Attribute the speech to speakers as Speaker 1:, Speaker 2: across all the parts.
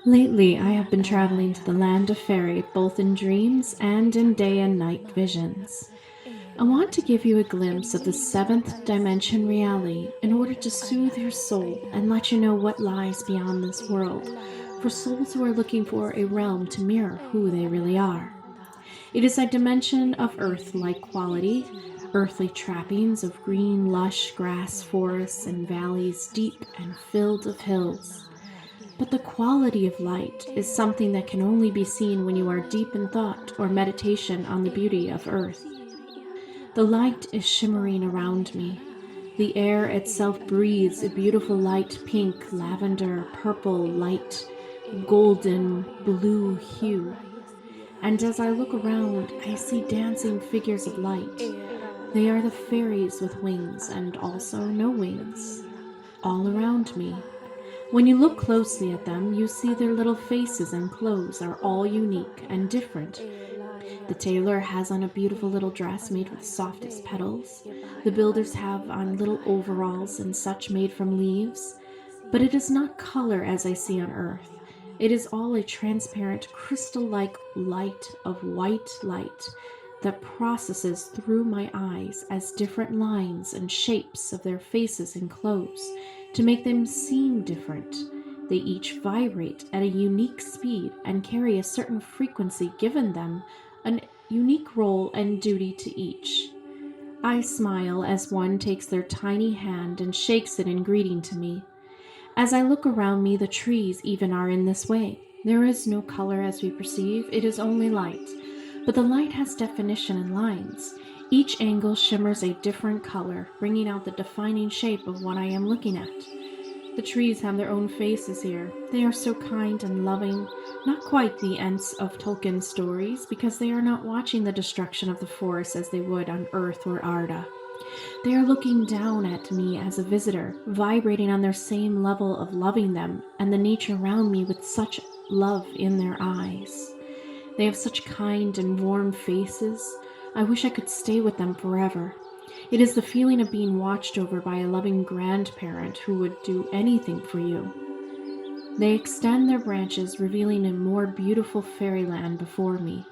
Speaker 1: Lately, I have been traveling to the land of Faerie, both in dreams and in day and night visions. I want to give you a glimpse of the seventh dimension reality in order to soothe your soul and let you know what lies beyond this world for souls who are looking for a realm to mirror who they really are. It is a dimension of earth-like quality, earthly trappings of green, lush grass forests and valleys deep and filled of hills. But the quality of light is something that can only be seen when you are deep in thought or meditation on the beauty of earth. The light is shimmering around me. The air itself breathes a beautiful light pink, lavender, purple, light, golden, blue hue. And as I look around, I see dancing figures of light. They are the fairies with wings and also no wings, all around me. When you look closely at them, you see their little faces and clothes are all unique and different. The tailor has on a beautiful little dress made with softest petals. The builders have on little overalls and such made from leaves. But it is not color as I see on earth. It is all a transparent, crystal-like light of white light that processes through my eyes as different lines and shapes of their faces and clothes to make them seem different. They each vibrate at a unique speed and carry a certain frequency given them an unique role and duty to each. I smile as one takes their tiny hand and shakes it in greeting to me. As I look around me, the trees even are in this way. There is no color as we perceive, it is only light. But the light has definition and lines. Each angle shimmers a different color, bringing out the defining shape of what I am looking at. The trees have their own faces here. They are so kind and loving, not quite the Ents of Tolkien's stories, because they are not watching the destruction of the forest as they would on Earth or Arda. They are looking down at me as a visitor, vibrating on their same level of loving them and the nature around me with such love in their eyes. They have such kind and warm faces. I wish I could stay with them forever. It is the feeling of being watched over by a loving grandparent who would do anything for you. They extend their branches, revealing a more beautiful fairyland before me.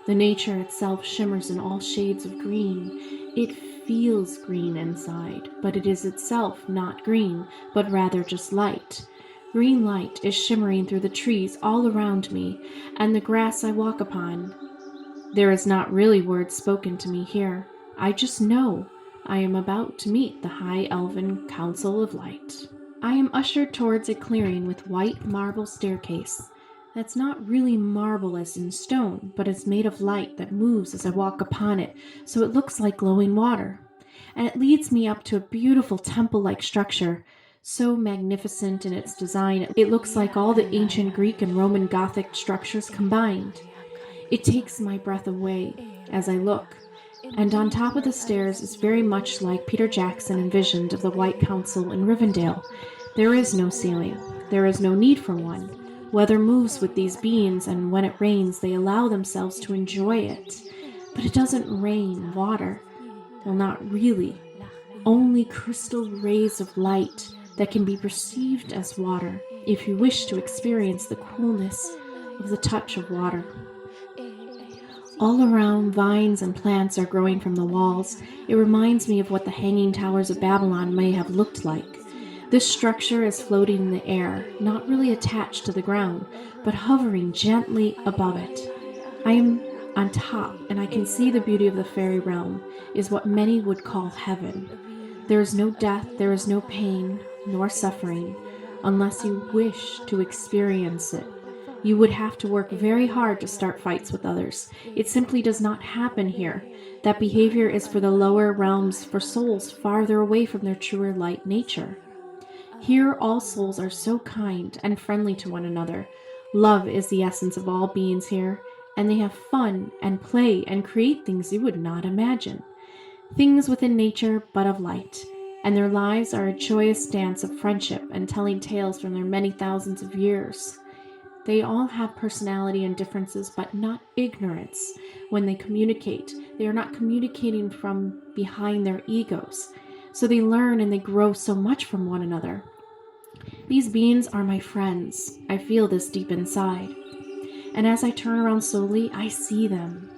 Speaker 1: The nature itself shimmers in all shades of green. It feels green inside, but it is itself not green, but rather just light. Green light is shimmering through the trees all around me, and the grass I walk upon. There is not really words spoken to me here. I just know I am about to meet the High Elven Council of Light. I am ushered towards a clearing with white marble staircase. That's not really marble as in stone, but is made of light that moves as I walk upon it, so it looks like glowing water. And it leads me up to a beautiful temple-like structure, so magnificent in its design it looks like all the ancient Greek and Roman Gothic structures combined. It takes my breath away as I look, and on top of the stairs is very much like Peter Jackson envisioned of the White Council in Rivendell. There is no ceiling. There is no need for one. Weather moves with these beings, and when it rains, they allow themselves to enjoy it. But it doesn't rain water. Well, not really. Only crystal rays of light that can be perceived as water if you wish to experience the coolness of the touch of water. All around, vines and plants are growing from the walls. It reminds me of what the hanging towers of Babylon may have looked like. This structure is floating in the air, not really attached to the ground, but hovering gently above it. I am on top, and I can see the beauty of the fairy realm is what many would call heaven. There is no death, there is no pain, nor suffering, unless you wish to experience it. You would have to work very hard to start fights with others. It simply does not happen here. That behavior is for the lower realms, for souls farther away from their truer light nature. Here all souls are so kind and friendly to one another. Love is the essence of all beings here, and they have fun and play and create things you would not imagine. Things within nature but of light, and their lives are a joyous dance of friendship and telling tales from their many thousands of years. They all have personality and differences, but not ignorance. When they communicate, they are not communicating from behind their egos. So they learn and they grow so much from one another. These beings are my friends. I feel this deep inside. And as I turn around slowly, I see them.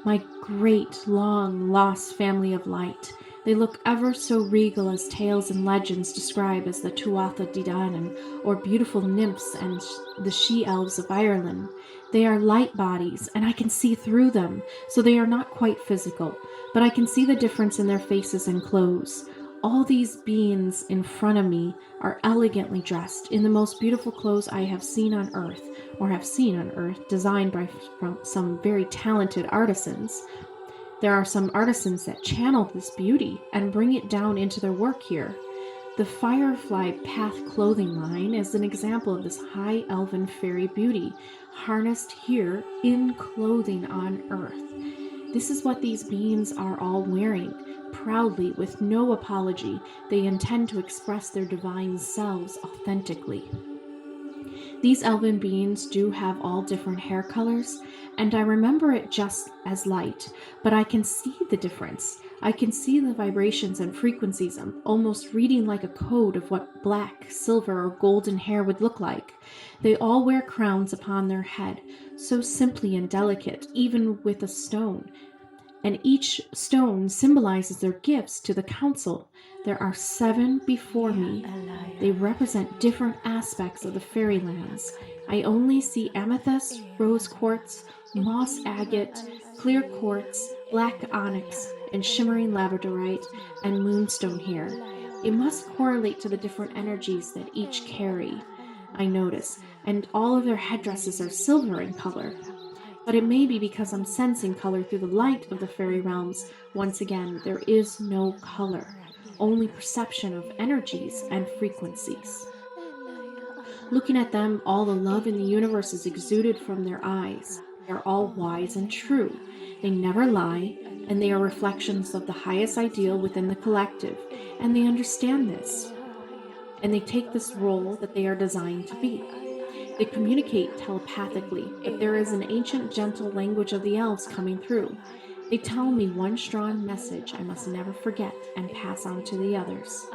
Speaker 1: My great, long, lost family of light. They look ever so regal as tales and legends describe as the Tuatha De Danann, or beautiful nymphs and the she-elves of Ireland. They are light bodies, and I can see through them, so they are not quite physical, but I can see the difference in their faces and clothes. All these beings in front of me are elegantly dressed in the most beautiful clothes I have seen on earth, designed by some very talented artisans. There are some artisans that channel this beauty and bring it down into their work here. The Firefly Path clothing line is an example of this high elven fairy beauty, harnessed here in clothing on earth. This is what these beings are all wearing. Proudly, with no apology, they intend to express their divine selves authentically. These elven beings do have all different hair colors, and I remember it just as light, but I can see the difference. I can see the vibrations and frequencies. I'm almost reading like a code of what black, silver, or golden hair would look like. They all wear crowns upon their head, so simply and delicate, even with a stone. And each stone symbolizes their gifts to the council. There are 7 before me. They represent different aspects of the fairylands. I only see amethyst, rose quartz, moss agate, clear quartz, black onyx, and shimmering labradorite and moonstone here. It must correlate to the different energies that each carry, I notice, and all of their headdresses are silver in color. But it may be because I'm sensing color through the light of the fairy realms. Once again, there is no color, only perception of energies and frequencies. Looking at them, all the love in the universe is exuded from their eyes. They are all wise and true. They never lie, and they are reflections of the highest ideal within the collective, and they understand this. And they take this role that they are designed to be. They communicate telepathically, but there is an ancient, gentle language of the elves coming through. They tell me one strong message I must never forget and pass on to the others.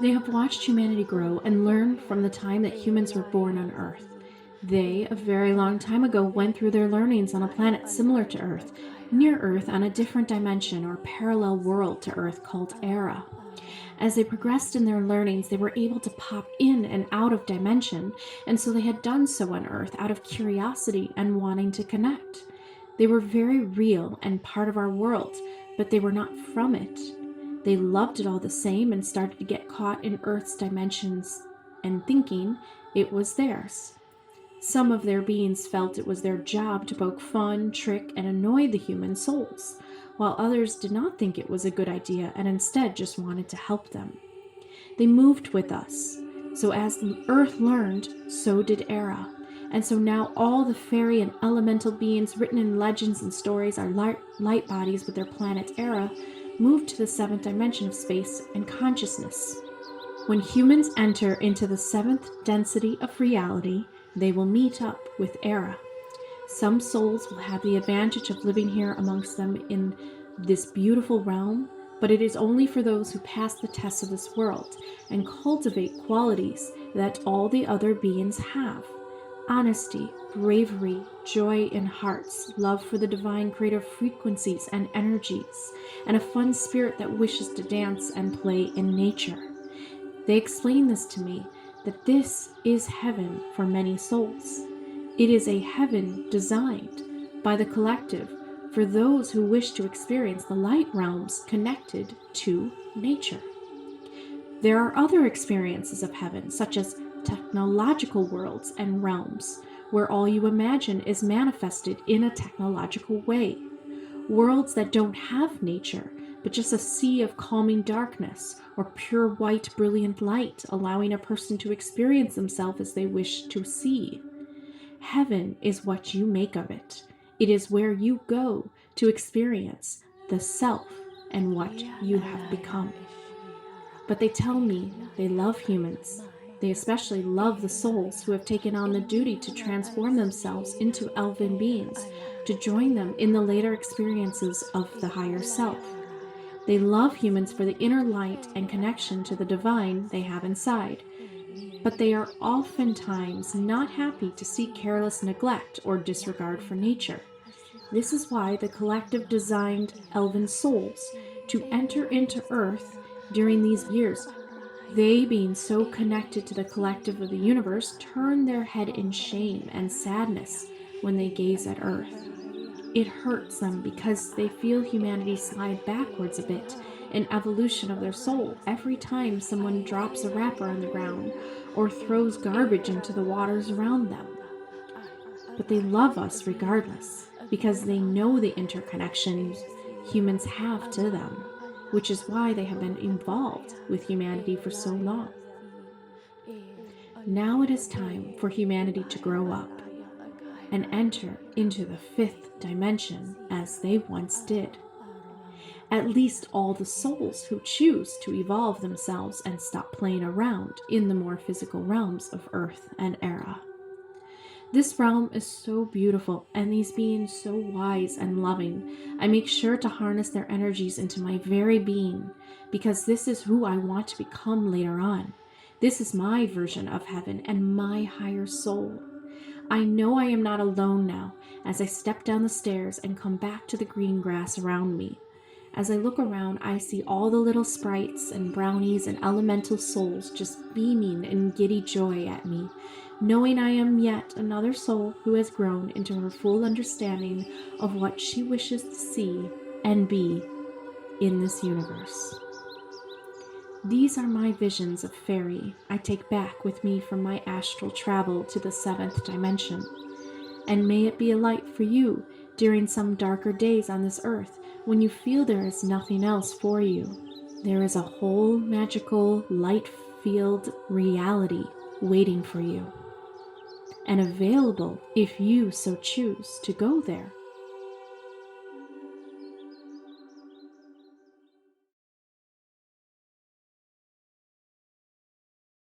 Speaker 1: They have watched humanity grow and learn from the time that humans were born on Earth. They, a very long time ago, went through their learnings on a planet similar to Earth, near Earth on a different dimension or parallel world to Earth called Era. As they progressed in their learnings, they were able to pop in and out of dimension, and so they had done so on Earth out of curiosity and wanting to connect. They were very real and part of our world, but they were not from it. They loved it all the same and started to get caught in Earth's dimensions and thinking it was theirs. Some of their beings felt it was their job to poke fun, trick, and annoy the human souls, while others did not think it was a good idea and instead just wanted to help them. They moved with us. So as the Earth learned, so did Era. And so now all the fairy and elemental beings written in legends and stories are light bodies with their planet Era, moved to the 7th dimension of space and consciousness. When humans enter into the 7th density of reality, they will meet up with Era. Some souls will have the advantage of living here amongst them in this beautiful realm, but it is only for those who pass the test of this world and cultivate qualities that all the other beings have. Honesty, bravery, joy in hearts, love for the divine creative frequencies and energies, and a fun spirit that wishes to dance and play in nature. They explain this to me, that this is heaven for many souls. It is a heaven designed by the collective for those who wish to experience the light realms connected to nature. There are other experiences of heaven, such as technological worlds and realms, where all you imagine is manifested in a technological way. Worlds that don't have nature, but just a sea of calming darkness or pure white brilliant light, allowing a person to experience themselves as they wish to see. Heaven is what you make of it. It is where you go to experience the self and what you have become. But they tell me they love humans. They especially love the souls who have taken on the duty to transform themselves into elven beings, to join them in the later experiences of the higher self. They love humans for the inner light and connection to the divine they have inside. but they are oftentimes not happy to see careless neglect or disregard for nature. This is why the collective designed elven souls to enter into Earth during these years. They, being so connected to the collective of the universe, turn their head in shame and sadness when they gaze at Earth. It hurts them because they feel humanity slide backwards a bit in evolution of their soul every time someone drops a wrapper on the ground or throws garbage into the waters around them. But they love us regardless because they know the interconnections humans have to them, which is why they have been involved with humanity for so long. Now it is time for humanity to grow up and enter into the fifth dimension as they once did. At least all the souls who choose to evolve themselves and stop playing around in the more physical realms of Earth and Era. This realm is so beautiful, and these beings so wise and loving. I make sure to harness their energies into my very being, because this is who I want to become later on. This is my version of heaven and my higher soul. I know I am not alone now as I step down the stairs and come back to the green grass around me. As I look around, I see all the little sprites and brownies and elemental souls just beaming in giddy joy at me, knowing I am yet another soul who has grown into her full understanding of what she wishes to see and be in this universe. These are my visions of Faerie I take back with me from my astral travel to the seventh dimension. And may it be a light for you during some darker days on this earth when you feel there is nothing else for you. There is a whole magical, light-filled reality waiting for you, and available if you so choose to go there